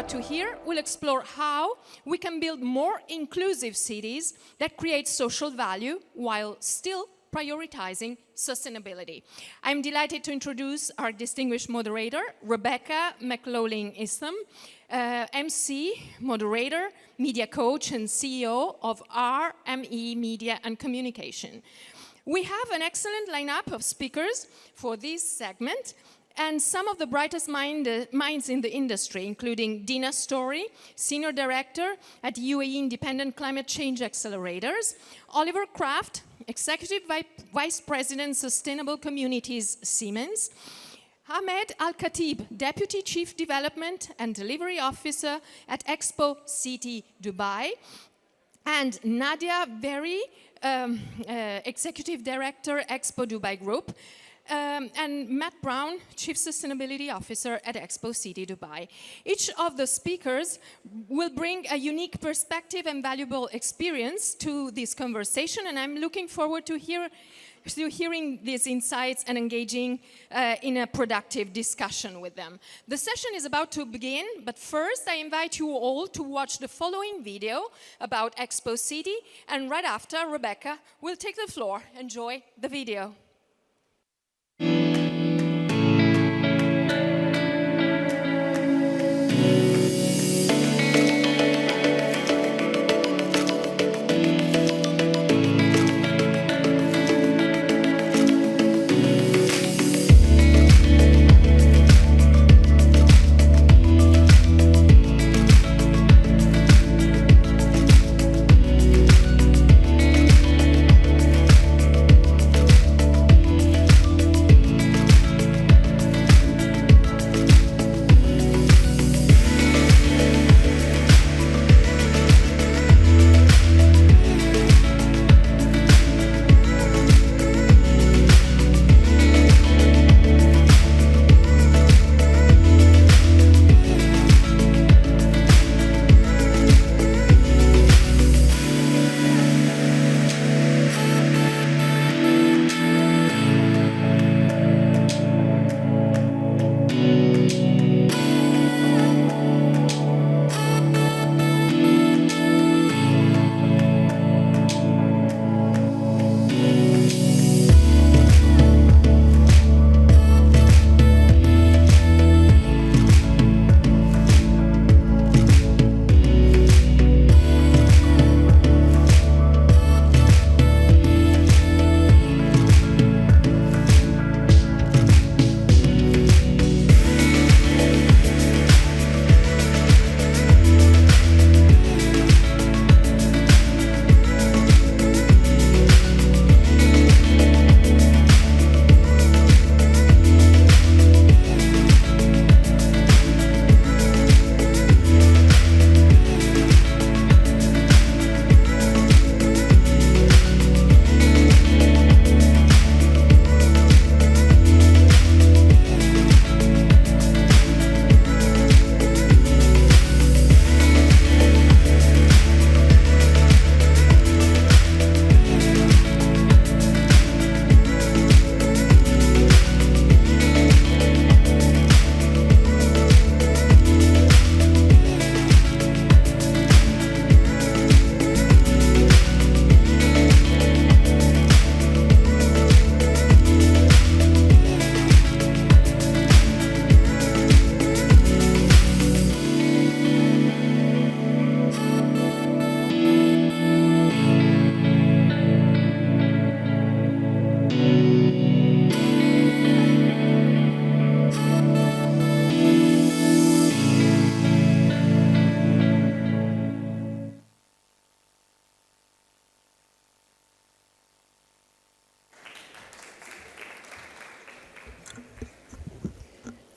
about to hear will explore how we can build more inclusive cities that create social value while still prioritizing sustainability. I'm delighted to introduce our distinguished moderator, Rebecca McLaughlin-Eastham, MC, moderator, media coach, and CEO of RME Media and Communication. We have an excellent lineup of speakers for this segment, and some of the brightest minds in the industry, including Dina Story, Senior Director at UAE Independent Climate Change Accelerators, Oliver Kraft, Executive Vice President, Sustainable Communities, Siemens, Ahmed Al-Khatib, Deputy Chief Development and Delivery Officer at Expo City Dubai, and Nadia Berry, Executive Director, Expo Dubai Group, and Matt Brown, Chief Sustainability Officer at Expo City Dubai. Each of the speakers will bring a unique perspective and valuable experience to this conversation, and I'm looking forward to hearing these insights and engaging in a productive discussion with them. The session is about to begin, but first I invite you all to watch the following video about Expo City, and right after, Rebecca will take the floor. Enjoy the video.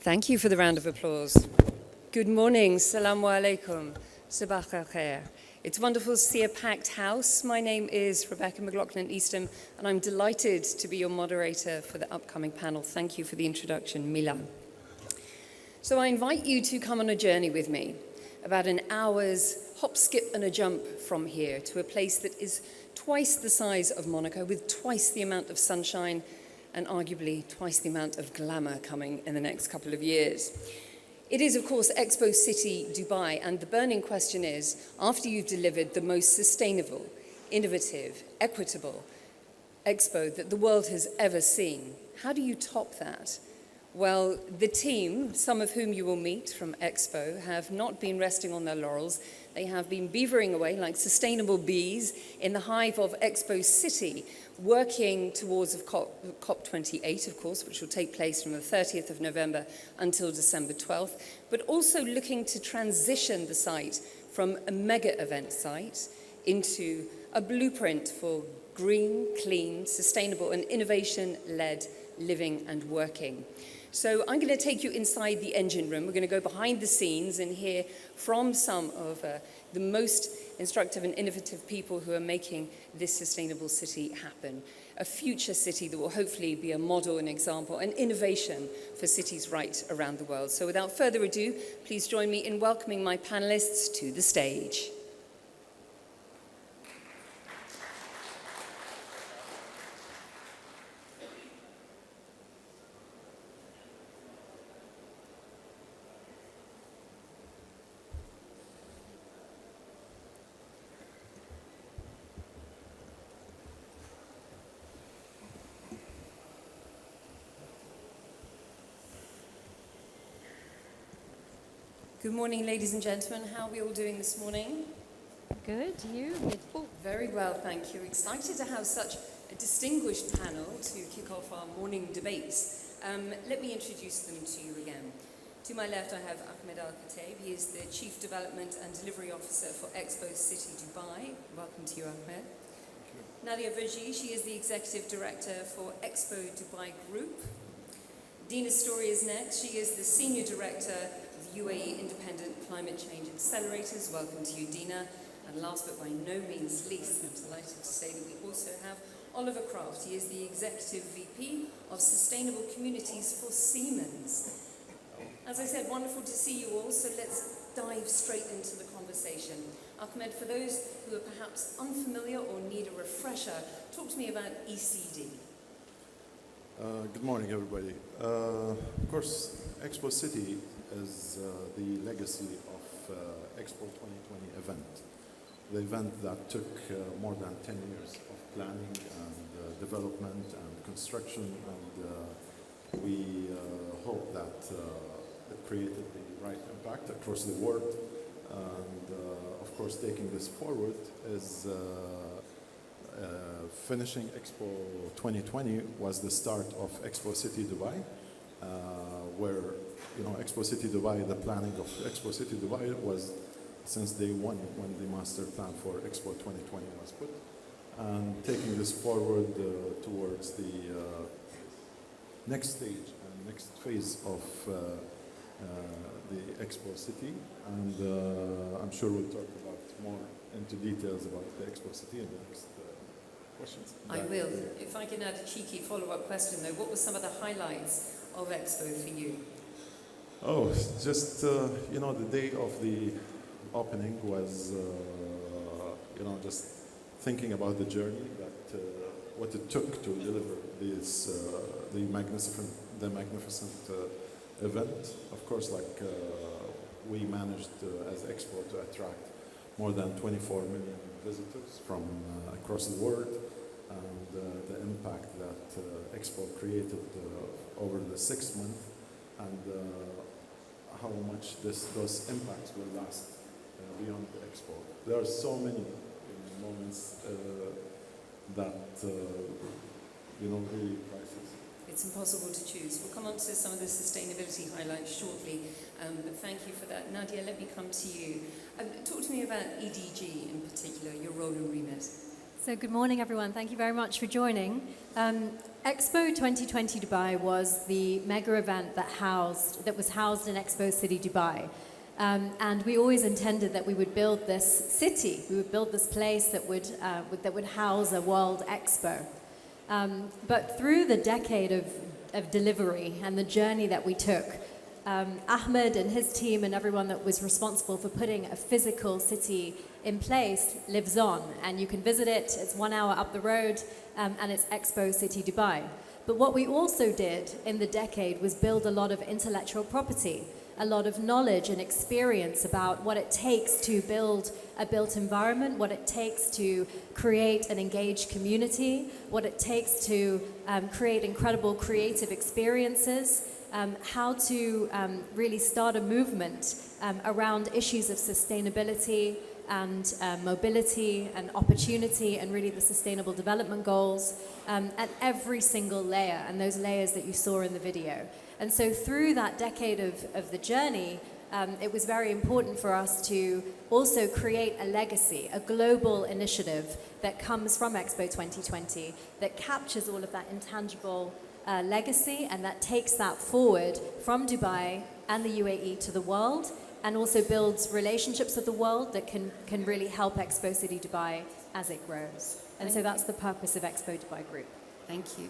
Thank you for the round of applause. Good morning, Assalamu alaikum, sabah al khair. It's wonderful to see a packed house. My name is Rebecca McLaughlin-Eastham, and I'm delighted to be your moderator for the upcoming panel. Thank you for the introduction, Mila. So I invite you to come on a journey with me, about an hour's hop, skip, and a jump from here to a place that is twice the size of Monaco, with twice the amount of sunshine and arguably twice the amount of glamour coming in the next couple of years. It is, of course, Expo City Dubai, and the burning question is, after you've delivered the most sustainable, innovative, equitable Expo that the world has ever seen, how do you top that? Well, the team, some of whom you will meet from Expo, have not been resting on their laurels. They have been beavering away like sustainable bees in the hive of Expo City, working towards COP28, of course, which will take place from the 30th of November until December 12th, but also looking to transition the site from a mega event site into a blueprint for green, clean, sustainable and innovation-led living and working. So I'm going to take you inside the engine room. We're going to go behind the scenes and hear from some of the most instructive and innovative people who are making this sustainable city happen. A future city that will hopefully be a model, an example, an innovation for cities right around the world. So without further ado, please join me in welcoming my panelists to the stage. Good morning, ladies and gentlemen. How are we all doing this morning? Good, you? Oh, very well, thank you. Excited to have such a distinguished panel to kick off our morning debates. Let me introduce them to you again. To my left, I have Ahmed Al-Khatib. He is the Chief Development and Delivery Officer for Expo City Dubai. Welcome to you, Ahmed. Nadia Verji, she is the Executive Director for Expo Dubai Group. Dina Story is next. She is the Senior Director of UAE Independent Climate Change Accelerators. Welcome to you, Dina. And last but by no means least, I'm delighted to say that we also have Oliver Kraft. He is the Executive VP of Sustainable Communities for Siemens. As I said, wonderful to see you all, so let's dive straight into the conversation. Ahmed, for those who are perhaps unfamiliar or need a refresher, talk to me about ECD. Good morning, everybody. Of course, Expo City is the legacy of Expo 2020 event. The event that took more than 10 years of planning and development and construction, and we hope that it created the right impact across the world. And of course, taking this forward is finishing Expo 2020 was the start of Expo City Dubai, where, you know, Expo City Dubai, the planning of Expo City Dubai was since day one when the master plan for Expo 2020 was put. And taking this forward towards the next stage and next phase of the Expo City. And I'm sure we'll talk about more into details about the Expo City in the next questions. I will. If I can add a cheeky follow-up question, though, what were some of the highlights of Expo for you? Oh, just, you know, the day of the opening was, you know, just thinking about the journey, that what it took to deliver this, the magnificent event. Of course, like we managed as Expo to attract more than 24 million visitors from across the world, and the impact that Expo created over the 6 months, and how much those impacts will last beyond the Expo. There are so many moments that you know, really priceless. It's impossible to choose. We'll come on to some of the sustainability highlights shortly, but thank you for that. Nadia, let me come to you. Talk to me about EDG in particular, your role and remit. So good morning, everyone. Thank you very much for joining. Expo 2020 Dubai was the mega event that was housed in Expo City Dubai. And we always intended that we would build this city, we would build this place that would house a world expo. But through the decade of delivery and the journey that we took, Ahmed and his team and everyone that was responsible for putting a physical city in place lives on. And you can visit it, it's 1 hour up the road, and it's Expo City Dubai. But what we also did in the decade was build a lot of intellectual property. a lot of knowledge and experience about what it takes to build a built environment, what it takes to create an engaged community, what it takes to create incredible creative experiences, how to really start a movement around issues of sustainability and mobility and opportunity and really the Sustainable Development Goals at every single layer, and those layers that you saw in the video. And so through that decade of the journey, it was very important for us to also create a legacy, a global initiative that comes from Expo 2020 that captures all of that intangible legacy and that takes that forward from Dubai and the UAE to the world, and also builds relationships with the world that can really help Expo City Dubai as it grows. And so that's the purpose of Expo Dubai Group. Thank you.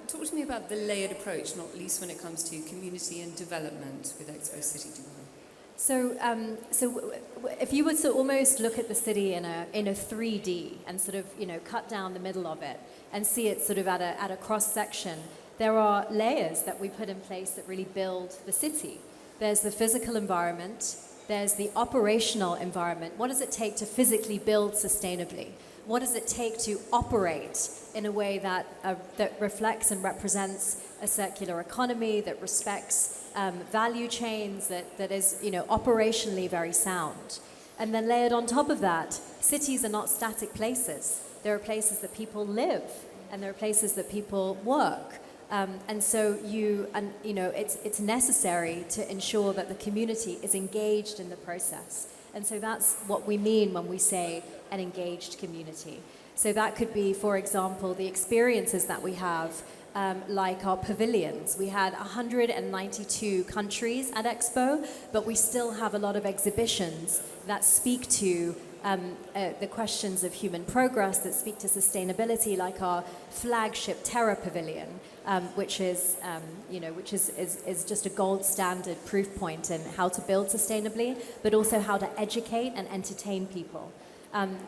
Talk to me about the layered approach, not least when it comes to community and development with Expo City Dubai. So if you were to almost look at the city in a 3D and sort of, cut down the middle of it and see it sort of at a cross section, there are layers that we put in place that really build the city. There's the physical environment, there's the operational environment. What does it take to physically build sustainably? What does it take to operate in a way that reflects and represents a circular economy, that respects value chains, that is operationally very sound? And then layered on top of that, cities are not static places. There are places that people live, and there are places that people work. And so it's necessary to ensure that the community is engaged in the process. And so that's what we mean when we say an engaged community. So that could be, for example, the experiences that we have, like our pavilions. We had 192 countries at Expo, but we still have a lot of exhibitions that speak to the questions of human progress, that speak to sustainability, like our flagship Terra Pavilion, which is just a gold standard proof point in how to build sustainably, but also how to educate and entertain people.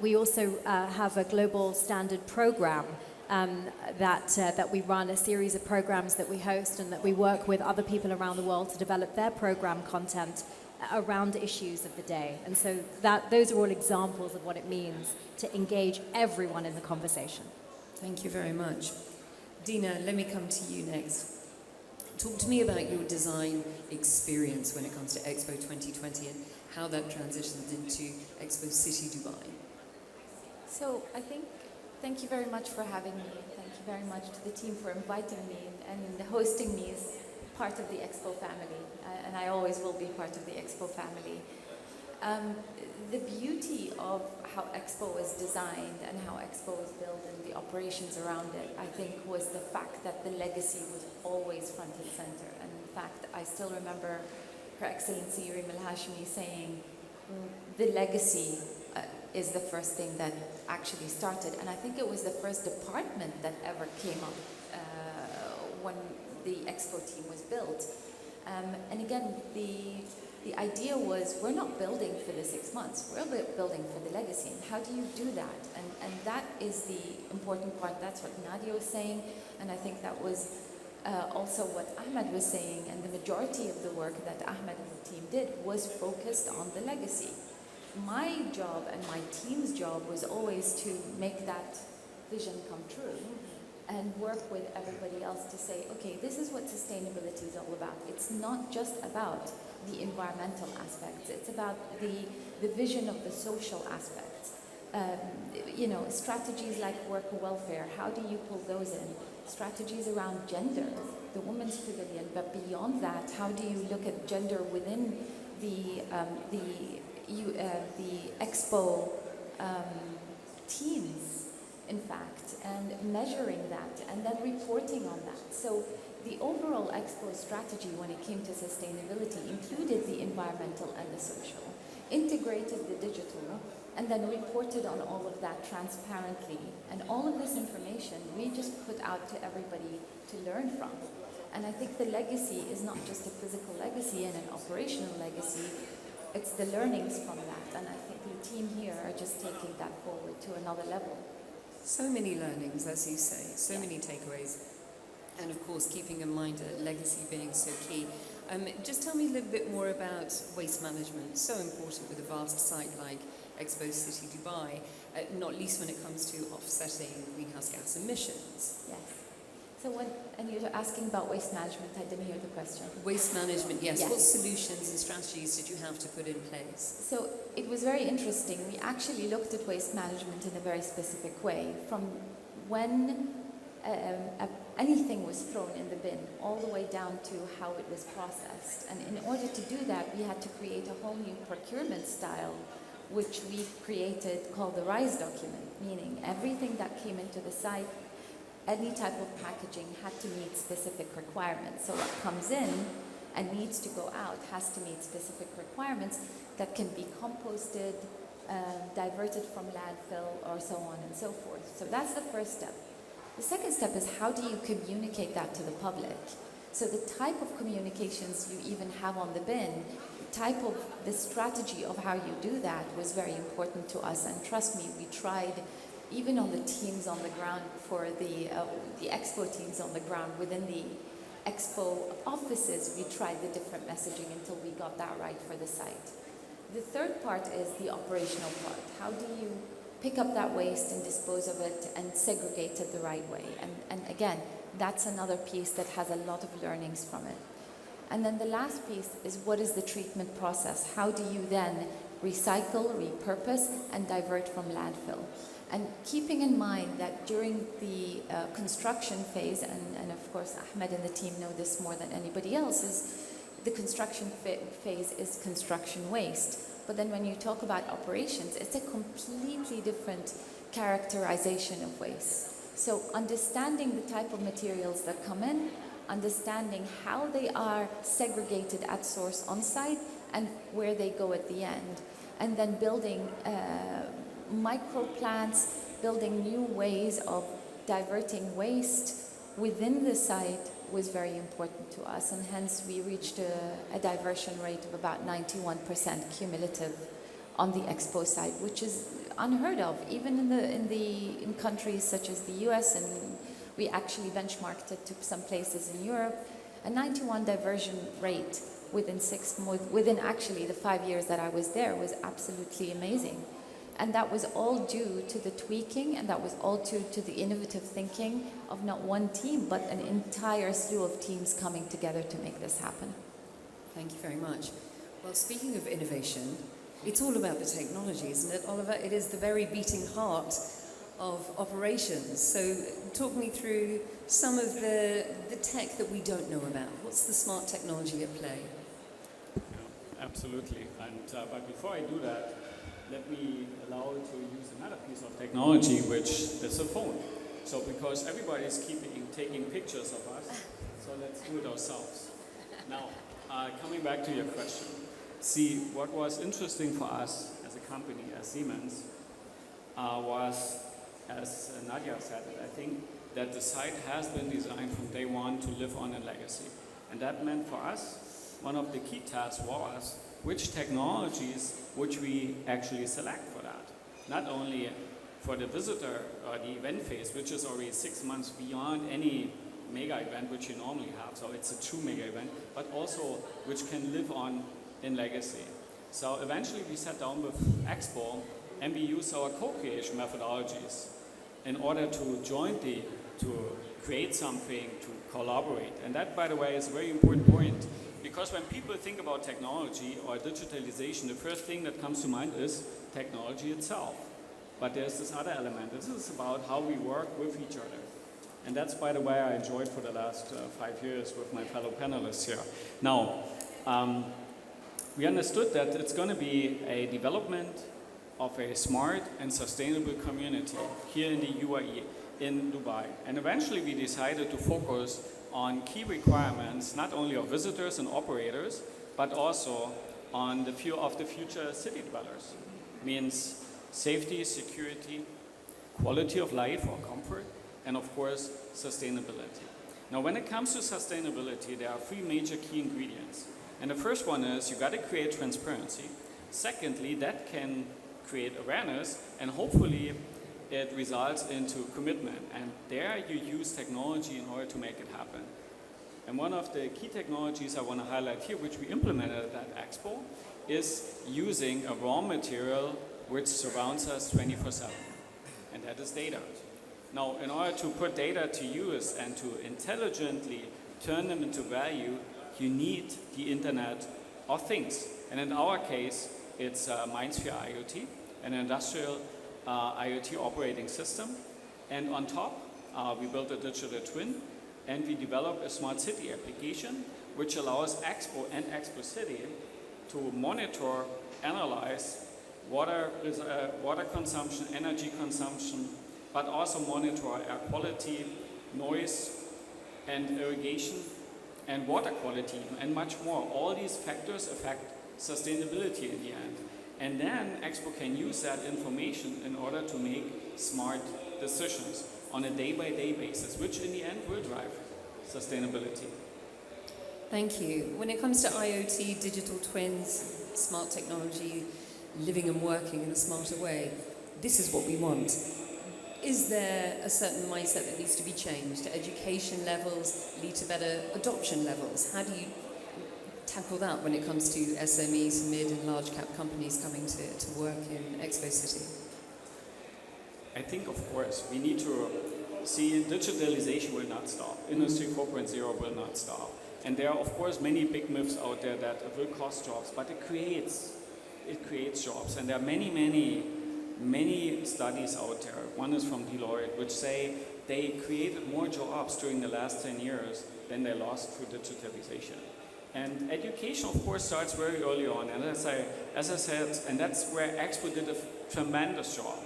We also have a global standard program that we run, a series of programs that we host and that we work with other people around the world to develop their program content around issues of the day. And so those are all examples of what it means to engage everyone in the conversation. Thank you very much. Dina, let me come to you next. Talk to me about your design experience when it comes to Expo 2020 and how that transitioned into Expo City Dubai. So thank you very much for having me. Thank you very much to the team for inviting me and hosting me as part of the Expo family. And I always will be part of the Expo family. The beauty of how Expo was designed and how Expo was built and the operations around it, I think, was the fact that the legacy was always front and center. And in fact, I still remember Her Excellency Reem Al Hashmi saying, the legacy is the first thing that actually started. And I think it was the first department that ever came up when the Expo team was built. And again, the idea was, we're not building for the 6 months, we're building for the legacy. And how do you do that? And that is the important part. That's what Nadia was saying, and I think that was also what Ahmed was saying, and the majority of the work that Ahmed and the team did was focused on the legacy. My job and my team's job was always to make that vision come true and work with everybody else to say, okay, this is what sustainability is all about. It's not just about the environmental aspects, it's about the vision of the social aspects. Strategies like worker welfare, how do you pull those in? Strategies around gender, the Women's Pavilion, but beyond that, how do you look at gender within the Expo teams, in fact, and measuring that and then reporting on that. So the overall Expo strategy when it came to sustainability included the environmental and the social, integrated the digital, and then reported on all of that transparently. And all of this information we just put out to everybody to learn from. And I think the legacy is not just a physical legacy and an operational legacy, it's the learnings from that. And I think the team here are just taking that forward to another level. So many learnings, as you say, so many takeaways. And of course, keeping in mind a legacy being so key. Just tell me a little bit more about waste management. So important with a vast site like Expo City Dubai, not least when it comes to offsetting greenhouse gas emissions. Yes. So and you're asking about waste management, I didn't hear the question. Waste management, yes. Yes. What solutions and strategies did you have to put in place? So it was very interesting. We actually looked at waste management in a very specific way. From when anything was thrown in the bin, all the way down to how it was processed. And in order to do that, we had to create a whole new procurement style, which we created called the RISE document, meaning everything that came into the site, any type of packaging had to meet specific requirements. So what comes in and needs to go out has to meet specific requirements that can be composted, diverted from landfill, or so on and so forth. So that's the first step. The second step is how do you communicate that to the public? So the type of communications you even have on the bin, the strategy of how you do that was very important to us. And trust me, we tried, even on the teams on the ground for the Expo teams on the ground within the Expo offices, we tried the different messaging until we got that right for the site. The third part is the operational part. How do you pick up that waste and dispose of it and segregate it the right way? And again, that's another piece that has a lot of learnings from it. And then the last piece is what is the treatment process? How do you then recycle, repurpose, and divert from landfill? And keeping in mind that during the construction phase, and of course Ahmed and the team know this more than anybody else, is the construction phase is construction waste. But then when you talk about operations, it's a completely different characterization of waste. So understanding the type of materials that come in, understanding how they are segregated at source on site and where they go at the end, and then building micro plants, building new ways of diverting waste within the site was very important to us, and hence we reached a diversion rate of about 91% cumulative on the Expo site, which is unheard of, even in countries such as the US, and we actually benchmarked it to some places in Europe. A 91 diversion rate within actually the 5 years that I was there was absolutely amazing. And that was all due to the tweaking, and that was all due to the innovative thinking of not one team, but an entire slew of teams coming together to make this happen. Thank you very much. Well, speaking of innovation, it's all about the technology, isn't it, Oliver? It is the very beating heart of operations. So talk me through some of the tech that we don't know about. What's the smart technology at play? Yeah, absolutely. But before I do that, let me allow you to use another piece of technology, which is a phone. So because everybody is taking pictures of us, so let's do it ourselves. Now, coming back to your question. See, what was interesting for us as a company, as Siemens, was, as Nadia said it, I think that the site has been designed from day one to live on a legacy. And that meant for us, one of the key tasks was which technologies would we actually select for that. Not only for the visitor or the event phase, which is already 6 months beyond any mega event which you normally have, so it's a true mega event, but also which can live on in legacy. So eventually we sat down with Expo and we used our co-creation methodologies in order to jointly to create something, to collaborate. And that, by the way, is a very important point, because when people think about technology or digitalization, the first thing that comes to mind is technology itself. But there's this other element. This is about how we work with each other. And that's, by the way, I enjoyed for the last 5 years with my fellow panelists here. Now, we understood that it's going to be a development of a smart and sustainable community here in the UAE, in Dubai. And eventually we decided to focus on key requirements, not only of visitors and operators, but also on the few of the future city dwellers. Means safety, security, quality of life or comfort, and of course, sustainability. Now, when it comes to sustainability, there are 3 major key ingredients. And the first one is you got to create transparency. Secondly, that can create awareness, and hopefully it results into commitment. And there you use technology in order to make it happen. And one of the key technologies I want to highlight here, which we implemented at Expo, is using a raw material which surrounds us 24/7, and that is data. Now, in order to put data to use and to intelligently turn them into value, you need the Internet of Things. And in our case, it's MindSphere IoT, an industrial IoT operating system. And on top, we built a digital twin, and we developed a smart city application, which allows Expo and Expo City to monitor, analyze water consumption, energy consumption, but also monitor air quality, noise, and irrigation, and water quality, and much more. All these factors affect sustainability in the end. And then Expo can use that information in order to make smart decisions on a day-by-day basis, which in the end will drive sustainability. Thank you. When it comes to IoT, digital twins, smart technology, living and working in a smarter way, this is what we want. Is there a certain mindset that needs to be changed? Education levels lead to better adoption levels. How do you tackle that when it comes to SMEs, mid and large cap companies coming to work in Expo City? I think, of course, we need to see digitalization will not stop. Industry 4.0 will not stop. And there are, of course, many big myths out there that it will cost jobs, but it creates jobs. And there are many studies out there. One is from Deloitte, which say they created more jobs during the last 10 years than they lost through digitalization. And education, of course, starts very early on. And as I said, and that's where Expo did a tremendous job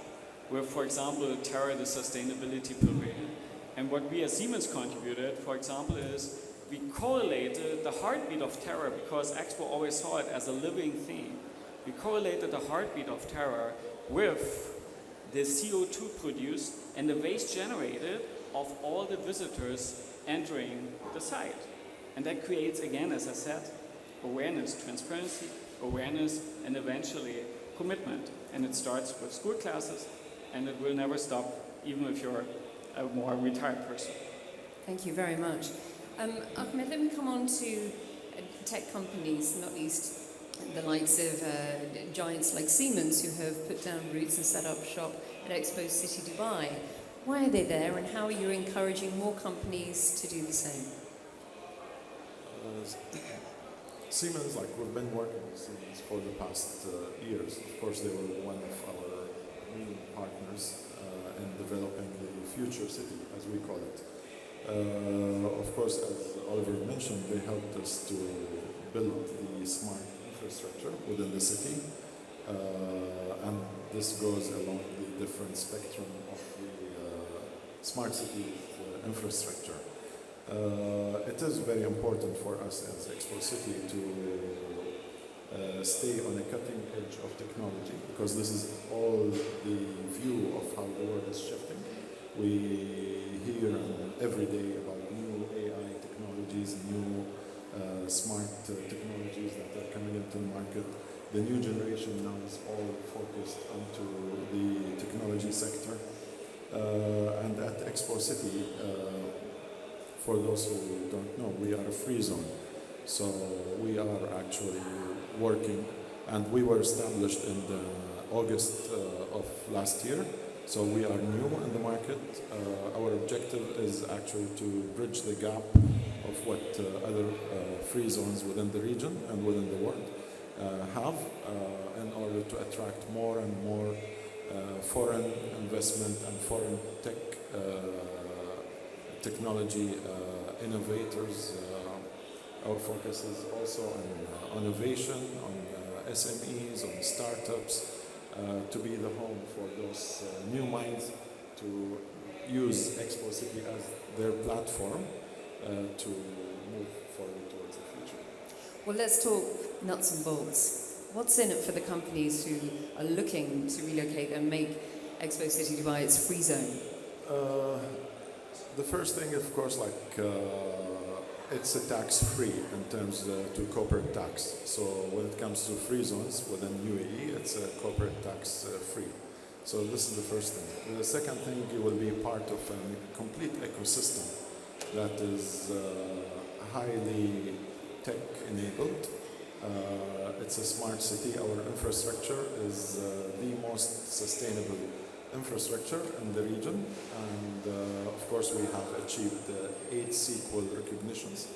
with, for example, Terra, the sustainability pavilion. And what we as Siemens contributed, for example, is we correlated the heartbeat of Terra, because Expo always saw it as a living thing. We correlated the heartbeat of Terra with the CO2 produced and the waste generated of all the visitors entering the site. And that creates, again, as I said, awareness, transparency, awareness, and eventually commitment. And it starts with school classes, and it will never stop, even if you're a more retired person. Thank you very much. Ahmed, let me come on to tech companies, not least the likes of giants like Siemens, who have put down roots and set up shop at Expo City Dubai. Why are they there, and how are you encouraging more companies to do the same? Siemens, like we've been working with Siemens for the past years. Of course, they were one of our main partners in developing the future city, as we call it. Of course, as Oliver mentioned, they helped us to build the smart infrastructure within the city, and this goes along the different spectrum of the smart city infrastructure. It is very important for us as Expo City to stay on a cutting edge of technology, because this is all the view of how the world is shifting. We hear every day about new AI technologies, new smart technologies that are coming into the market. The new generation now is all focused onto the technology sector. And at Expo City, for those who don't know, we are a free zone. So we are actually working, and we were established in the August of last year. So we are new in the market. Our objective is actually to bridge the gap of what other free zones within the region and within the world have in order to attract more and more foreign investment and foreign technology innovators. Our focus is also on innovation, on SMEs, on startups, to be the home for those new minds to use Expo City as their platform to move forward towards the future. Well, let's talk nuts and bolts. What's in it for the companies who are looking to relocate and make Expo City Dubai its free zone? The first thing, of course, it's a tax-free in terms to corporate tax. So when it comes to free zones within UAE, it's a corporate tax-free. So this is the first thing. The second thing, you will be part of a complete ecosystem that is highly tech-enabled. It's a smart city. Our infrastructure is the most sustainable infrastructure in the region, and of course we have achieved 8 SQL recognitions.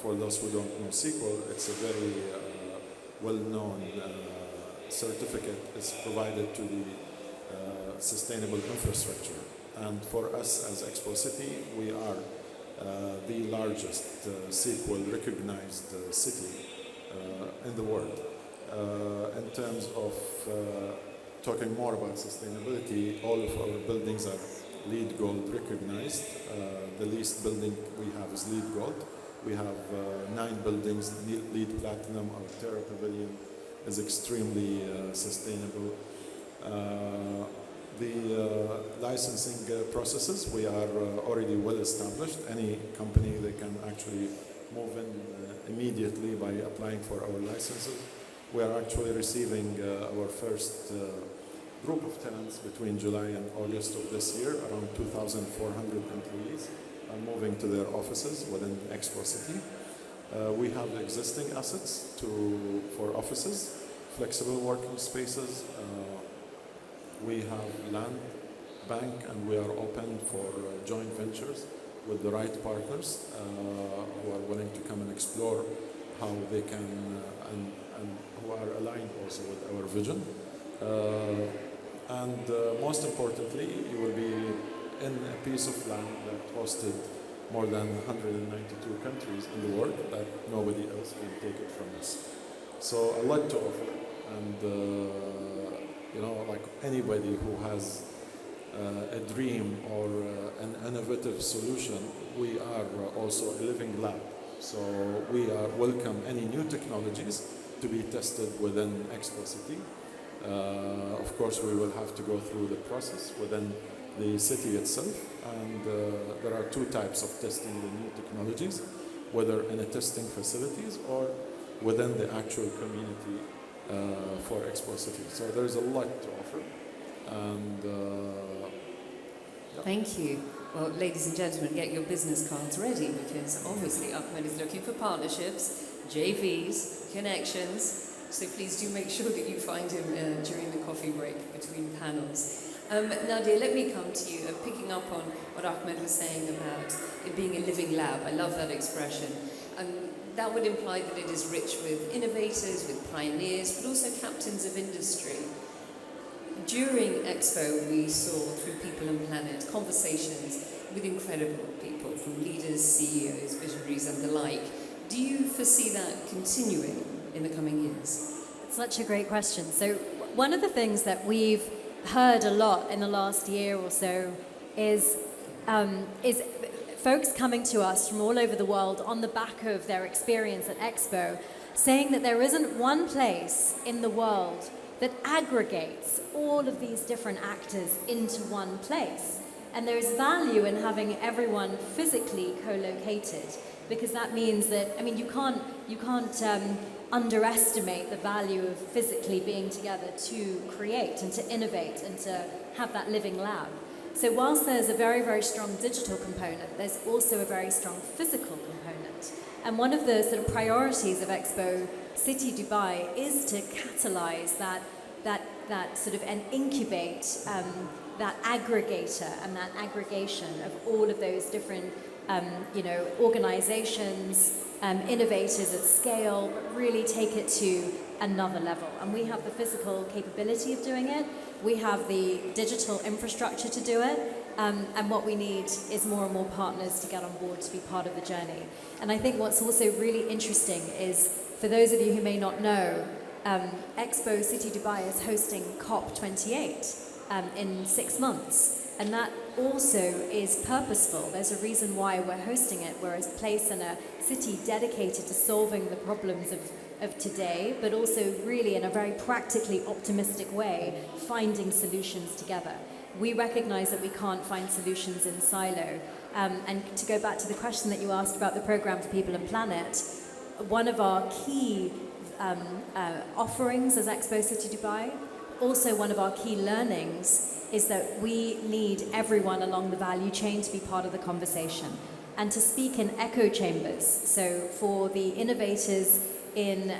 For those who don't know SQL, it's a very well-known certificate. It's provided to the sustainable infrastructure, and for us as Expo City, we are the largest SQL recognized city in the world. In terms of talking more about sustainability, all of our buildings are LEED Gold recognized. The least building we have is LEED Gold. We have 9 buildings LEED Platinum. Our Terra Pavilion is extremely sustainable. The licensing processes, we are already well established. Any company, they can actually move in immediately by applying for our licenses. We are actually receiving our first group of tenants between July and August of this year. Around 2,400 employees are moving to their offices within Expo City. We have existing assets for offices, flexible working spaces. We have land bank, and we are open for joint ventures with the right partners who are willing to come and explore how they can and who are aligned also with our vision. Most importantly, you will be in a piece of land that hosted more than 192 countries in the world that nobody else can take it from us. So a lot to offer, and like anybody who has a dream or an innovative solution, we are also a living lab. So we are welcome any new technologies to be tested within Expo City. Of course, we will have to go through the process within the city itself, and there are 2 types of testing the new technologies, whether in a testing facilities or within the actual community for Expo City. So there's a lot to offer, and Thank you. Well, ladies and gentlemen, get your business cards ready, because obviously Ahmed is looking for partnerships, JVs, connections. So please do make sure that you find him during the coffee break between panels. Nadia, let me come to you, picking up on what Ahmed was saying about it being a living lab. I love that expression. That would imply that it is rich with innovators, with pioneers, but also captains of industry. During Expo, we saw, through People and Planet, conversations with incredible people, from leaders, CEOs, visionaries, and the like. Do you foresee that continuing in the coming years? It's such a great question. So one of the things that we've heard a lot in the last year or so is folks coming to us from all over the world on the back of their experience at Expo, saying that there isn't one place in the world that aggregates all of these different actors into one place. And there's value in having everyone physically co-located, because that means that, I mean, you can't underestimate the value of physically being together to create and to innovate and to have that living lab. So whilst there's a very, very strong digital component, there's also a very strong physical component. And one of the sort of priorities of Expo City Dubai is to catalyze that sort of, and incubate that aggregator and that aggregation of all of those different organizations, innovators at scale, but really take it to another level. And we have the physical capability of doing it. We have the digital infrastructure to do it. And what we need is more and more partners to get on board to be part of the journey. And I think what's also really interesting is, for those of you who may not know, Expo City Dubai is hosting COP28 in 6 months. And that also is purposeful. There's a reason why we're hosting it. We're a place and a city dedicated to solving the problems of today, but also really in a very practically optimistic way, finding solutions together. We recognize that we can't find solutions in silo. And to go back to the question that you asked about the program for People and Planet, one of our key offerings as Expo City Dubai, also one of our key learnings, is that we need everyone along the value chain to be part of the conversation. and to speak in echo chambers. So for the innovators in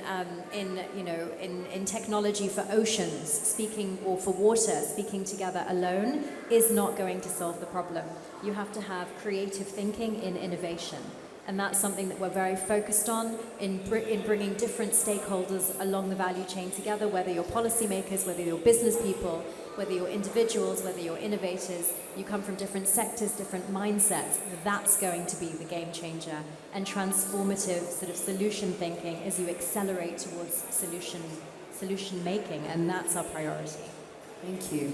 technology for oceans, speaking, or for water, speaking together alone is not going to solve the problem. You have to have creative thinking in innovation. And that's something that we're very focused on in bringing different stakeholders along the value chain together, whether you're policymakers, whether you're business people, whether you're individuals, whether you're innovators, you come from different sectors, different mindsets. That's going to be the game changer and transformative sort of solution thinking as you accelerate towards solution making, and that's our priority. Thank you.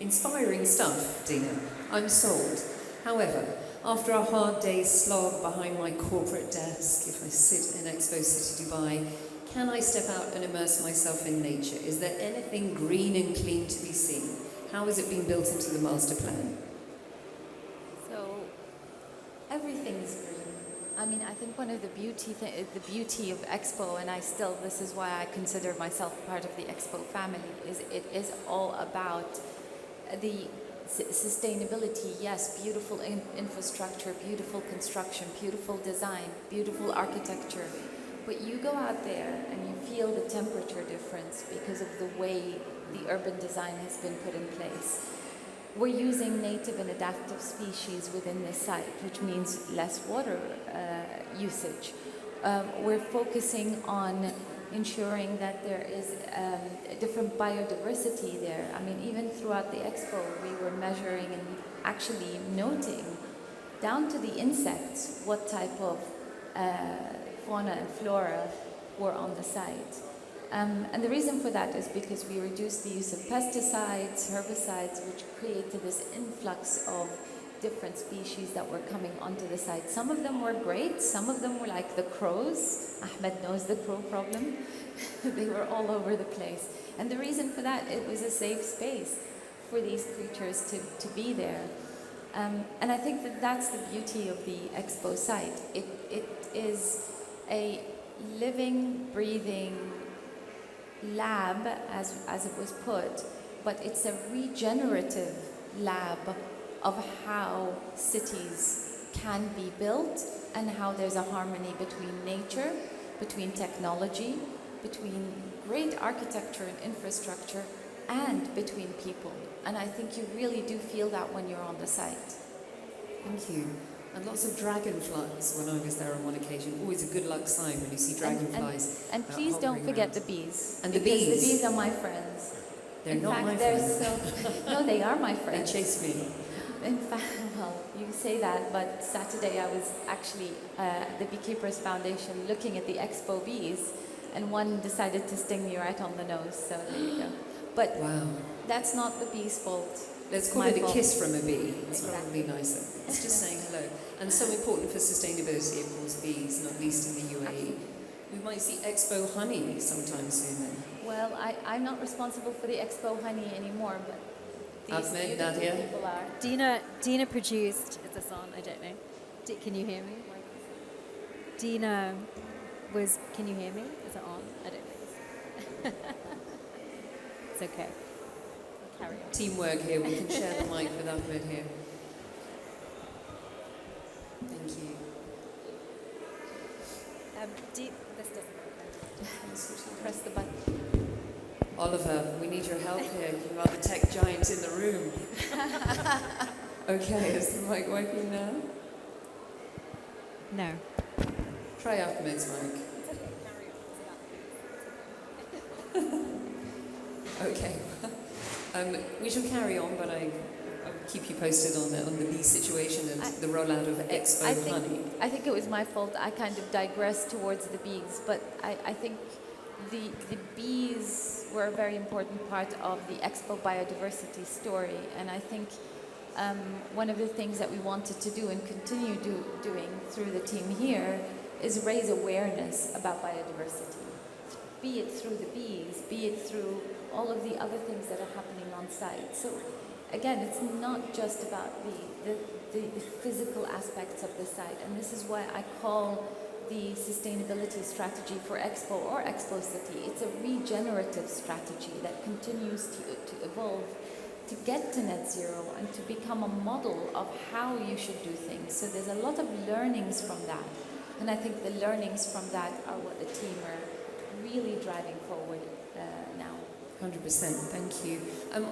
Inspiring stuff, Dina. I'm sold. However, after a hard day's slog behind my corporate desk, if I sit in Expo City Dubai, can I step out and immerse myself in nature? Is there anything green and clean to be seen? How has it been built into the master plan? So everything's green. I mean, I think one of the beauty of Expo, and this is why I consider myself part of the Expo family, is it is all about the sustainability. Yes, beautiful infrastructure, beautiful construction, beautiful design, beautiful architecture. But you go out there and you feel the temperature difference because of the way the urban design has been put in place. We're using native and adaptive species within this site, which means less water usage. We're focusing on ensuring that there is a different biodiversity there. I mean, even throughout the expo, we were measuring and actually noting down to the insects what type of fauna and flora were on the site. And the reason for that is because we reduced the use of pesticides, herbicides, which created this influx of different species that were coming onto the site. Some of them were great, some of them were like the crows. Ahmed knows the crow problem. They were all over the place. And the reason for that, it was a safe space for these creatures to be there. And I think that that's the beauty of the expo site. It is a living, breathing lab, as it was put, but it's a regenerative lab of how cities can be built and how there's a harmony between nature, between technology, between great architecture and infrastructure, and between people. And I think you really do feel that when you're on the site. Thank you. And lots of dragonflies when I was there on one occasion. Always a good luck sign when you see dragonflies. And please don't forget the bees. And the because bees. The bees are my friends. They're In not fact, my they're friends. no, they are my They friends. chase me. In fact, well, you say that, but Saturday I was actually at the Beekeepers Foundation looking at the expo bees, and one decided to sting me right on the nose, so there you go. But Wow. that's not the bee's fault. Let's It's call my it a fault. kiss from a bee. It's Exactly. probably nicer. It's just saying hello. And so important for sustainability, of course, bees, not least in the UAE. We might see Expo honey sometime soon then. Well, I'm not responsible for the expo honey anymore, but these Ahmed, beautiful Nadia? people are. Dina produced, is this on? I don't know. Can you hear me? Dina was, can you hear me? Is it on? I don't know. It's okay. We'll carry on. Teamwork here. We can share the mic with Ahmed here. Thank you. This doesn't work. Press the button. Oliver, we need your help here. You are the tech giant in the room. Okay, is the mic working now? No. Try Ahmed's mic. Okay. We shall carry on, but I'll keep you posted on the bee situation and the rollout of Expo Honey. I think it was my fault. I kind of digressed towards the bees, but I think the bees were a very important part of the Expo biodiversity story, and I think one of the things that we wanted to do and continue doing through the team here is raise awareness about biodiversity, be it through the bees, be it through all of the other things that are happening on site. So again, it's not just about the physical aspects of the site, and this is why I call the sustainability strategy for Expo or Expo City. It's a regenerative strategy that continues to evolve to get to net zero and to become a model of how you should do things. So there's a lot of learnings from that. And I think the learnings from that are what the team are really driving forward now. 100%, thank you.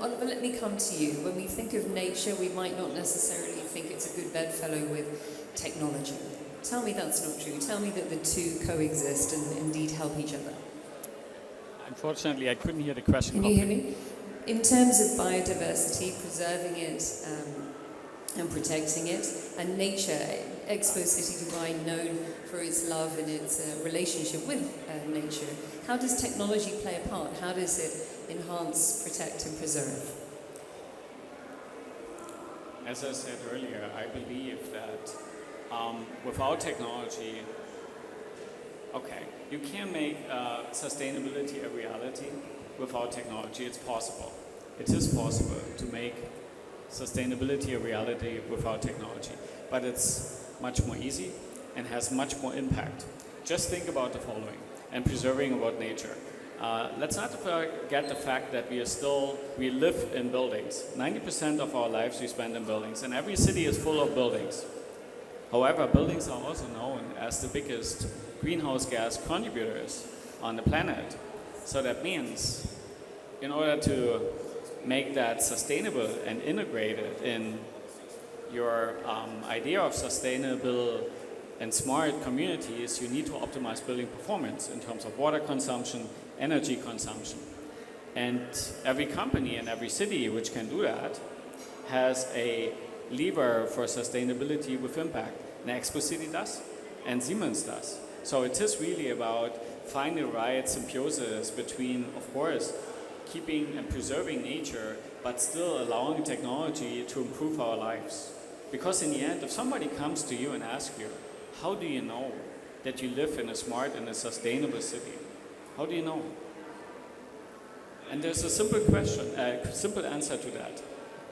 Oliver, let me come to you. When we think of nature, we might not necessarily think it's a good bedfellow with technology. Tell me that's not true. Tell me that the two coexist and indeed help each other. Unfortunately, I couldn't hear the question. Can you hear me? In terms of biodiversity, preserving it and protecting it, and nature, Expo City Dubai, known for its love and its relationship with nature, how does technology play a part? How does it enhance, protect and preserve? As I said earlier, I believe that without technology, okay, you can make sustainability a reality. Without technology, it's possible. It is possible to make sustainability a reality without technology, but it's much more easy and has much more impact. Just think about the following, and preserving about nature. Let's not forget the fact that we live in buildings. 90% of our lives we spend in buildings, and every city is full of buildings. However, buildings are also known as the biggest greenhouse gas contributors on the planet. So that means, in order to make that sustainable and integrated in your idea of sustainable and smart communities, you need to optimize building performance in terms of water consumption, energy consumption. And every company and every city which can do that has a lever for sustainability with impact. And Expo City does, and Siemens does. So it is really about finding the right symbiosis between, of course, keeping and preserving nature, but still allowing technology to improve our lives. Because in the end, if somebody comes to you and asks you, how do you know that you live in a smart and a sustainable city? How do you know? And there's a simple question, a simple answer to that.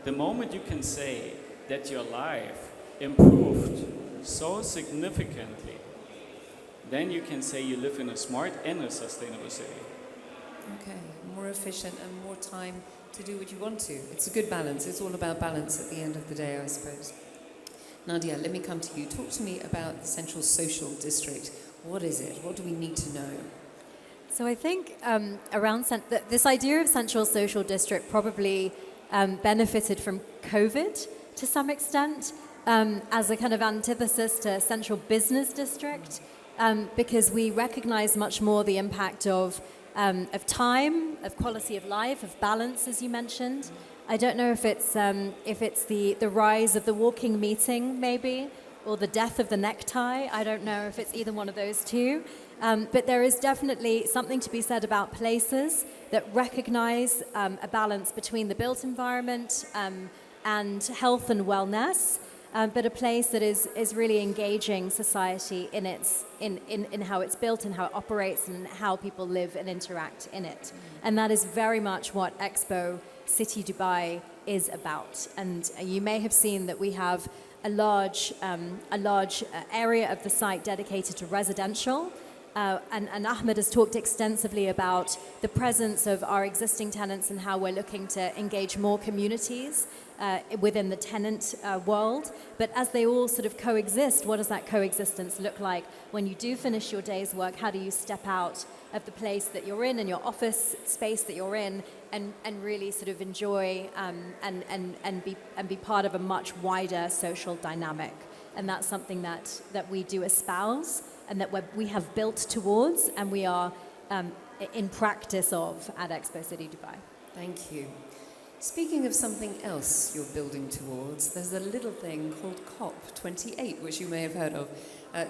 The moment you can say that your life improved so significantly, then you can say you live in a smart and a sustainable city. Okay, more efficient and more time to do what you want to. It's a good balance. It's all about balance at the end of the day, I suppose. Nadia, let me come to you. Talk to me about the Central Social District. What is it? What do we need to know? So I think this idea of Central Social District probably benefited from COVID to some extent as a kind of antithesis to Central Business District. Because we recognize much more the impact of time, of quality of life, of balance, as you mentioned. I don't know if it's the rise of the walking meeting, maybe, or the death of the necktie. I don't know if it's either one of those two. But there is definitely something to be said about places that recognize a balance between the built environment and health and wellness. But a place that is really engaging society in how it's built and how it operates and how people live and interact in it. And that is very much what Expo City Dubai is about. And you may have seen that we have a large area of the site dedicated to residential. And Ahmed has talked extensively about the presence of our existing tenants and how we're looking to engage more communities within the tenant world. But as they all sort of coexist, what does that coexistence look like? When you do finish your day's work, how do you step out of the place that you're in and your office space that you're in and really sort of enjoy and be part of a much wider social dynamic? And that's something that we do espouse and that we have built towards and we are in practice of at Expo City Dubai. Thank you. Speaking of something else you're building towards, there's a little thing called COP28, which you may have heard of,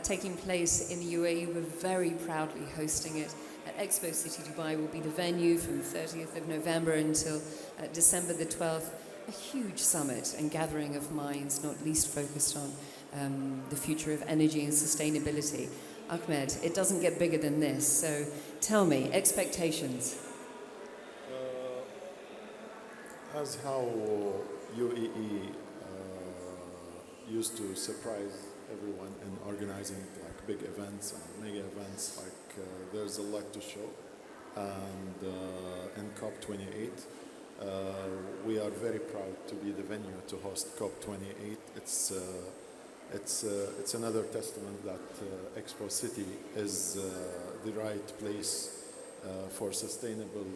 taking place in the UAE. We're very proudly hosting it at Expo City Dubai. Will be the venue from 30th of November until December the 12th. A huge summit and gathering of minds, not least focused on the future of energy and sustainability. Ahmed, it doesn't get bigger than this, so tell me, expectations. As how UAE used to surprise everyone in organizing like big events and mega events, like there's a lot to show. And in COP28, We are very proud to be the venue to host COP28. It's another testament that Expo City is the right place for sustainable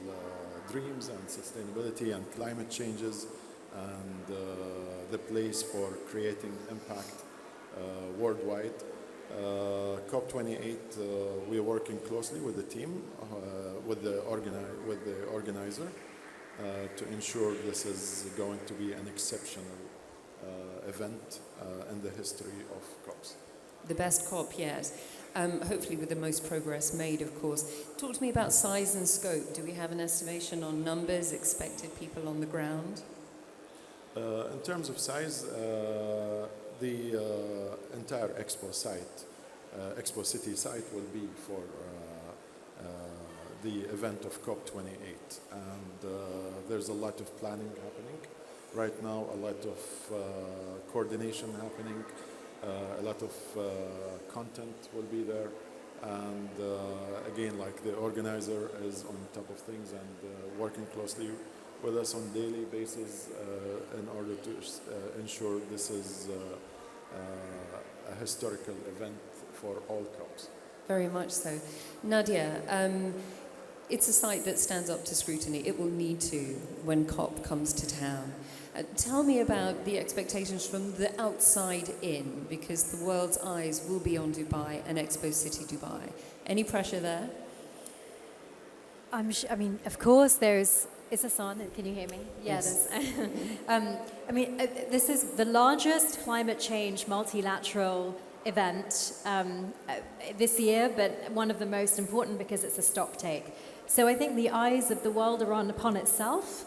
dreams and sustainability and climate changes, and the place for creating impact worldwide. COP28, we are working closely with the team, with the organizer, to ensure this is going to be an exceptional event in the history of COPs. The best COP yet. Hopefully with the most progress made, of course. Talk to me about size and scope. Do we have an estimation on numbers, expected people on the ground? In terms of size, the entire Expo site, Expo City site, will be for the event of COP28. And there's a lot of planning happening right now, a lot of coordination happening, a lot of content will be there. And again, like the organizer is on top of things and working closely with us on daily basis in order to ensure this is a historical event for all COPs. Very much so. Nadia, it's a site that stands up to scrutiny. It will need to when COP comes to town. Tell me about the expectations from the outside in, because the world's eyes will be on Dubai and Expo City Dubai. Any pressure there? I mean, of course, there's. Is this on? Can you hear me? Yes. I mean, this is the largest climate change multilateral event this year, but one of the most important because it's a stock take. So I think the eyes of the world are upon itself.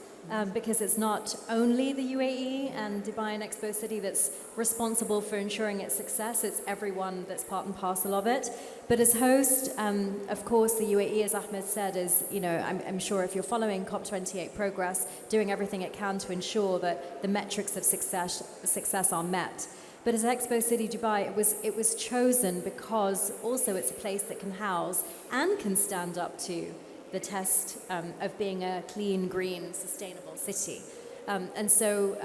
Because it's not only the UAE and Dubai and Expo City that's responsible for ensuring its success, it's everyone that's part and parcel of it. But as host, of course, the UAE, as Ahmed said, is, you know, I'm sure if you're following COP28 progress, doing everything it can to ensure that the metrics of success are met. But as Expo City Dubai, it was chosen because also it's a place that can house and can stand up to the test of being a clean, green, sustainable city. And so,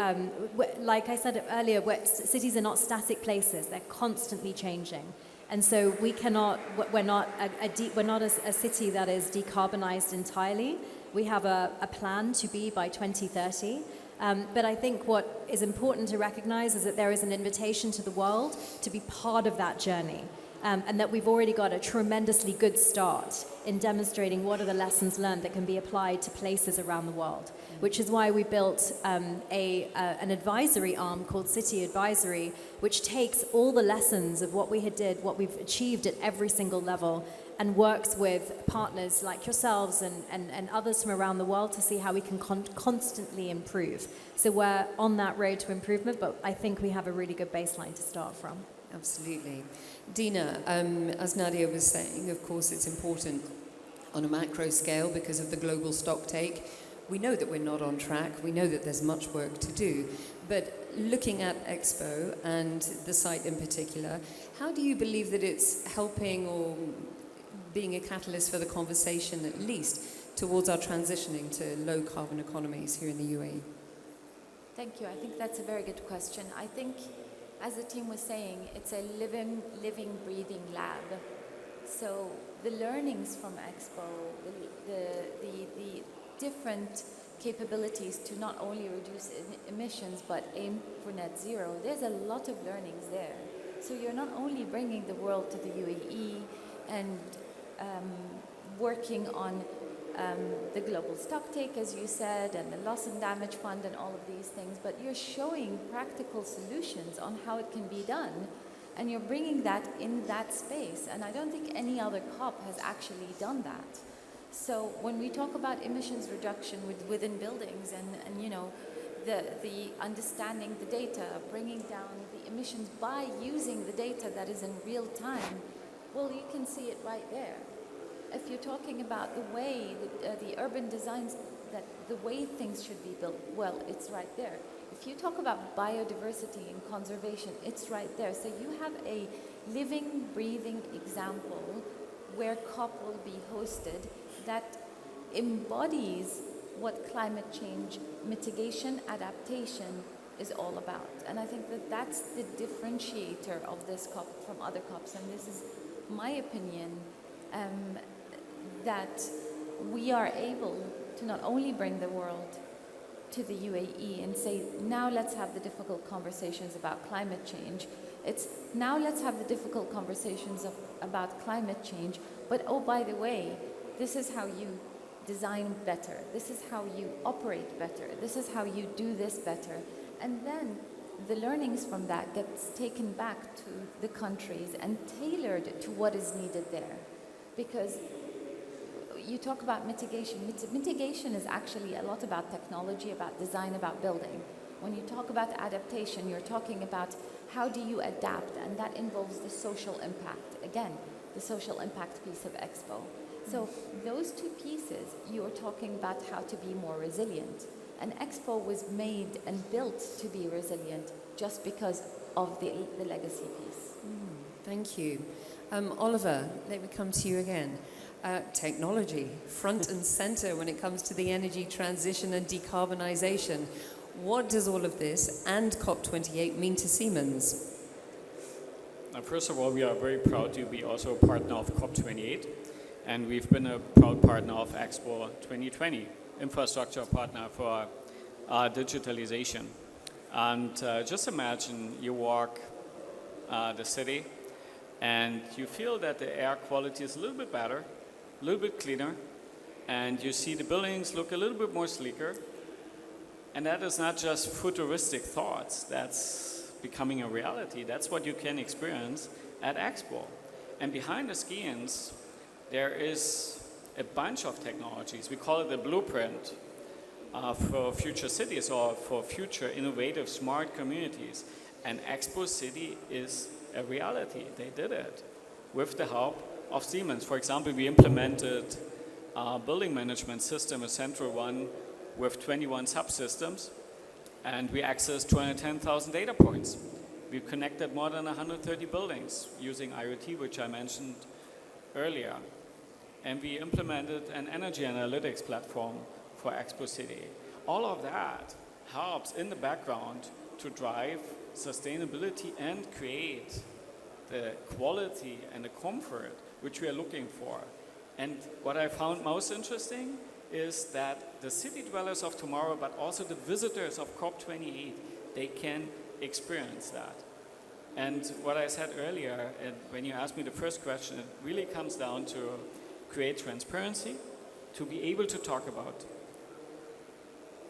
like I said earlier, cities are not static places, they're constantly changing. And so we're not a city that is decarbonized entirely. We have a plan to be by 2030. But I think what is important to recognize is that there is an invitation to the world to be part of that journey. And that we've already got a tremendously good start in demonstrating what are the lessons learned that can be applied to places around the world, which is why we built an advisory arm called City Advisory, which takes all the lessons of what what we've achieved at every single level, and works with partners like yourselves and others from around the world to see how we can constantly improve. So we're on that road to improvement, but I think we have a really good baseline to start from. Absolutely. Dina, as Nadia was saying, of course it's important on a macro scale because of the global stock take. We know that we're not on track. We know that there's much work to do. But looking at Expo and the site in particular, how do you believe that it's helping or being a catalyst for the conversation, at least, towards our transitioning to low carbon economies here in the UAE? Thank you. I think that's a very good question. I think, as the team was saying, it's a living, breathing lab. So the learnings from Expo, the different capabilities to not only reduce emissions but aim for net zero, there's a lot of learnings there. So you're not only bringing the world to the UAE and working on the global stock take, as you said, and the loss and damage fund and all of these things, but you're showing practical solutions on how it can be done, and you're bringing that in that space. And I don't think any other COP has actually done that. So when we talk about emissions reduction within buildings and you know, the understanding the data, bringing down the emissions by using the data that is in real time, well, you can see it right there. If you're talking about the way the urban designs, that the way things should be built, well, it's right there. If you talk about biodiversity and conservation, it's right there. So you have a living, breathing example where COP will be hosted that embodies what climate change mitigation, adaptation is all about. And I think that that's the differentiator of this COP from other COPs. And this is my opinion, that we are able to not only bring the world to the UAE and say, now let's have the difficult conversations about climate change. It's now let's have the difficult conversations about climate change, but oh, by the way, this is how you design better. This is how you operate better. This is how you do this better. And then the learnings from that gets taken back to the countries and tailored to what is needed there. Because you talk about mitigation. Mitigation is actually a lot about technology, about design, about building. When you talk about adaptation, you're talking about how do you adapt, and that involves the social impact. Again, the social impact piece of Expo. So those two pieces, you're talking about how to be more resilient. And Expo was made and built to be resilient just because of the legacy piece. Thank you. Oliver, let me come to you again. Technology, front and center when it comes to the energy transition and decarbonisation. What does all of this and COP28 mean to Siemens? Now, first of all, we are very proud to be also a partner of COP28, and we've been a proud partner of Expo 2020, infrastructure partner for digitalization. And just imagine you walk the city and you feel that the air quality is a little bit better, a little bit cleaner, and you see the buildings look a little bit more sleeker. And that is not just futuristic thoughts, that's becoming a reality. That's what you can experience at Expo. And behind the screens, there is a bunch of technologies. We call it the blueprint for future cities or for future innovative smart communities. And Expo City is a reality. They did it with the help of Siemens. For example, we implemented a building management system, a central one, with 21 subsystems, and we accessed 210,000 data points. We've connected more than 130 buildings using IoT, which I mentioned earlier. And we implemented an energy analytics platform for Expo City. All of that helps in the background to drive sustainability and create the quality and the comfort which we are looking for. And what I found most interesting is that the city dwellers of tomorrow, but also the visitors of COP28, they can experience that. And what I said earlier, and when you asked me the first question, it really comes down to create transparency, to be able to talk about,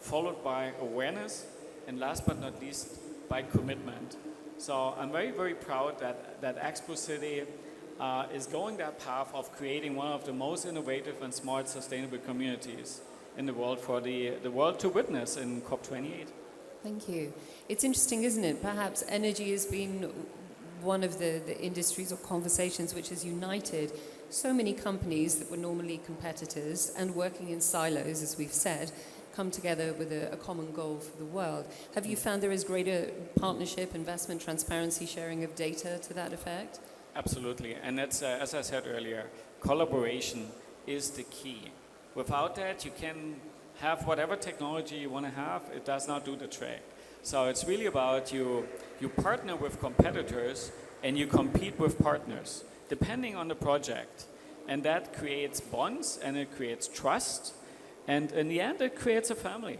followed by awareness, and last but not least, by commitment. So I'm very, very proud that Expo City is going that path of creating one of the most innovative and smart sustainable communities in the world for the world to witness in COP28. Thank you. It's interesting, isn't it? Perhaps energy has been one of the industries or conversations which has united so many companies that were normally competitors and working in silos, as we've said, come together with a common goal for the world. Have you found there is greater partnership, investment, transparency, sharing of data to that effect? Absolutely, and that's, as I said earlier, collaboration is the key. Without that, you can have whatever technology you want to have, it does not do the trick. So it's really about you partner with competitors and you compete with partners, depending on the project. And that creates bonds and it creates trust, and in the end it creates a family.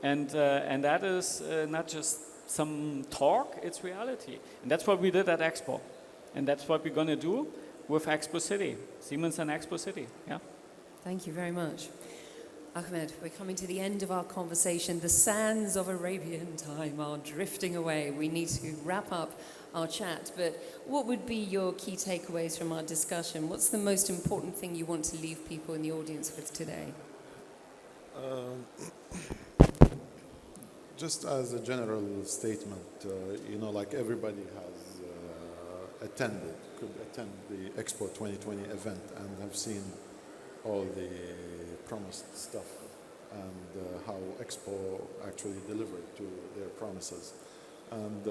And that is not just some talk, it's reality. And that's what we did at Expo. And that's what we're going to do with Expo City, Siemens and Expo City. Yeah. Thank you very much. Ahmed, we're coming to the end of our conversation. The sands of Arabian time are drifting away. We need to wrap up our chat, but what would be your key takeaways from our discussion? What's the most important thing you want to leave people in the audience with today? Just as a general statement, like everybody has could attend the Expo 2020 event and have seen all the promised stuff and how Expo actually delivered to their promises. And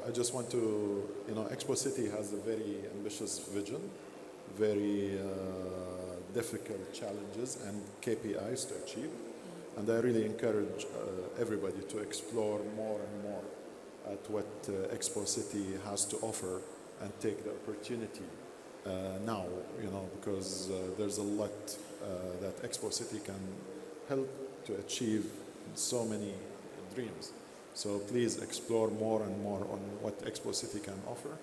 I just want to, Expo City has a very ambitious vision, very difficult challenges and KPIs to achieve. And I really encourage everybody to explore more and more at what Expo City has to offer and take the opportunity now, because there's a lot that Expo City can help to achieve so many dreams. So please explore more and more on what Expo City can offer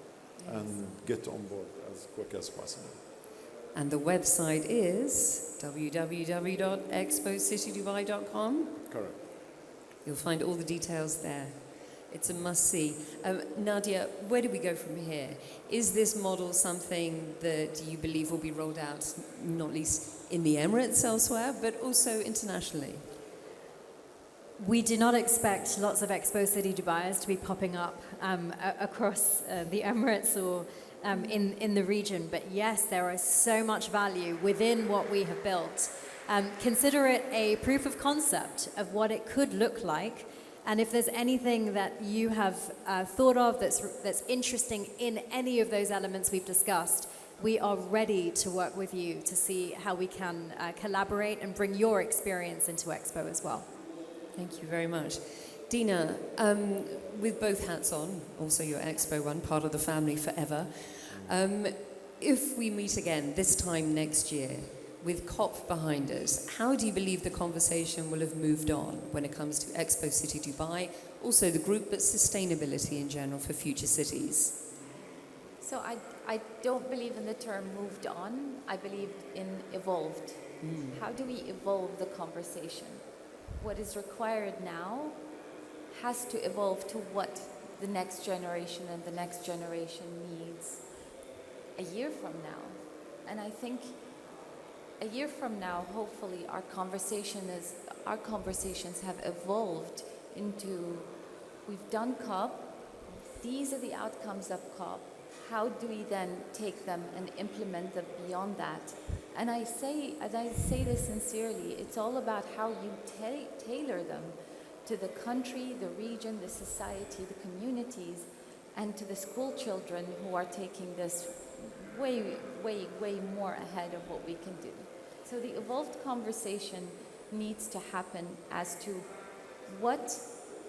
and get on board as quick as possible. And the website is www.expositydubai.com. Correct. You'll find all the details there. It's a must-see. Nadia, where do we go from here? Is this model something that you believe will be rolled out, not least in the Emirates elsewhere, but also internationally? We do not expect lots of Expo City Dubai's to be popping up across the Emirates or in the region. But yes, there is so much value within what we have built. Consider it a proof of concept of what it could look like. And if there's anything that you have thought of that's interesting in any of those elements we've discussed, we are ready to work with you to see how we can collaborate and bring your experience into Expo as well. Thank you very much. Dina, with both hats on, also your Expo one, part of the family forever, if we meet again this time next year with COP behind us, how do you believe the conversation will have moved on when it comes to Expo City Dubai, also the group, but sustainability in general for future cities? So I don't believe in the term moved on. I believe in evolved. How do we evolve the conversation? What is required now has to evolve to what the next generation and the next generation needs a year from now. And I think a year from now, hopefully, our conversations have evolved into, we've done COP, these are the outcomes of COP. How do we then take them and implement them beyond that? And I say this sincerely, it's all about how you tailor them to the country, the region, the society, the communities, and to the school children who are taking this way, way, way more ahead of what we can do. So the evolved conversation needs to happen as to what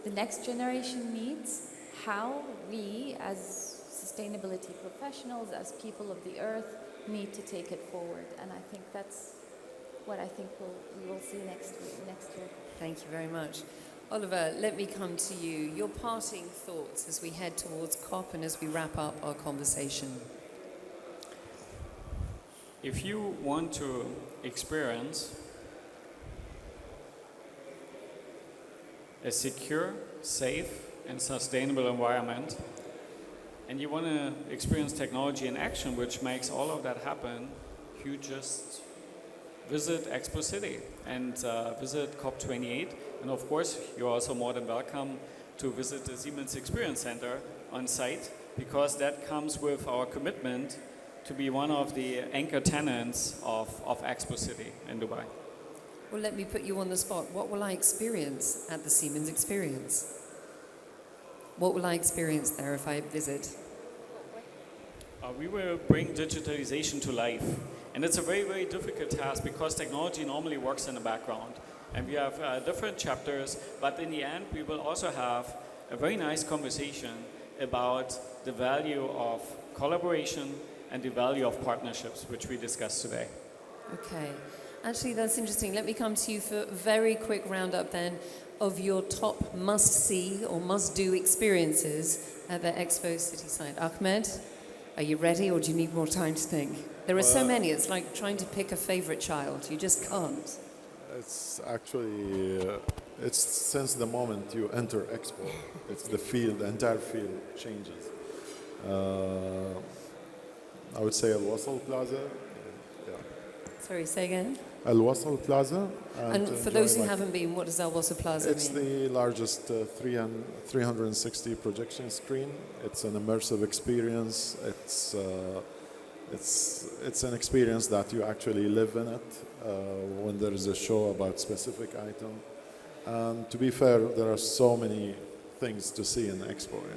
the next generation needs, how we as sustainability professionals, as people of the earth, need to take it forward. And I think that's what I think we will see next year. Thank you very much. Oliver, let me come to you. Your parting thoughts as we head towards COP and as we wrap up our conversation. If you want to experience a secure, safe, and sustainable environment, and you want to experience technology in action, which makes all of that happen, you just visit Expo City and visit COP28. And of course, you're also more than welcome to visit the Siemens Experience Center on site, because that comes with our commitment to be one of the anchor tenants of Expo City in Dubai. Well, let me put you on the spot. What will I experience at the Siemens Experience? What will I experience there if I visit? We will bring digitalization to life. And it's a very, very difficult task because technology normally works in the background. And we have different chapters, but in the end, we will also have a very nice conversation about the value of collaboration and the value of partnerships, which we discussed today. Okay. Actually, that's interesting. Let me come to you for a very quick roundup then of your top must-see or must-do experiences at the Expo City site. Ahmed, are you ready or do you need more time to think? There are so many, it's like trying to pick a favorite child. You just can't. It's actually, it's since the moment you enter Expo, it's the field, the entire field changes. I would say Al Wasl Plaza. Yeah. Sorry, say again? Al Wasl Plaza. And for those who haven't been, what does Al Wasl Plaza It's mean? the largest 360 projection screen. It's an immersive experience. It's an experience that you actually live in it when there is a show about specific item. And to be fair, there are so many things to see in Expo. Yeah.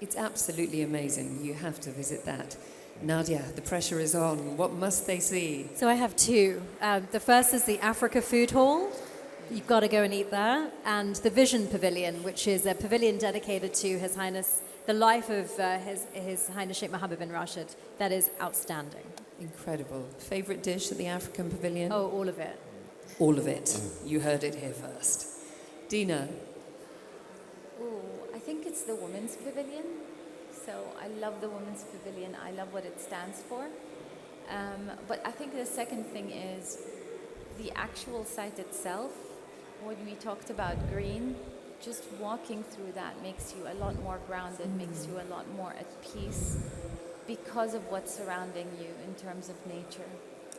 It's absolutely amazing. You have to visit that. Nadia, the pressure is on. What must they see? So I have two. The first is the Africa Food Hall. You've got to go and eat there. And the Vision Pavilion, which is a pavilion dedicated to His Highness, the life of His Highness Sheikh Mohammed bin Rashid. That is outstanding. Incredible. Favorite dish at the African Pavilion? Oh, all of it. All of it. You heard it here first. Dina, Ooh, I think it's the Women's Pavilion. So I love the Women's Pavilion. I love what it stands for. But I think the second thing is the actual site itself. When we talked about green, just walking through that makes you a lot more grounded, makes you a lot more at peace because of what's surrounding you in terms of nature.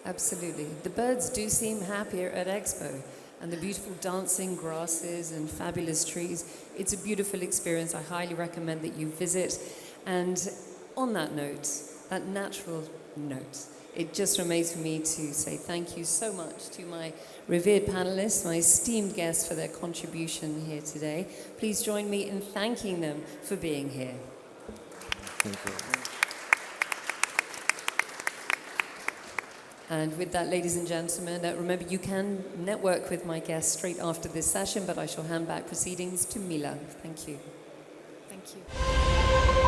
absolutely. The birds do seem happier at Expo, and the beautiful dancing grasses and fabulous trees. It's a beautiful experience. I highly recommend that you visit. And on that note, that natural note, it just remains for me to say thank you so much to my revered panelists, my esteemed guests for their contribution here today. Please join me in thanking them for being here. Thank you. And with that, ladies and gentlemen, remember you can network with my guests straight after this session, but I shall hand back proceedings to Mila. Thank you. Thank you.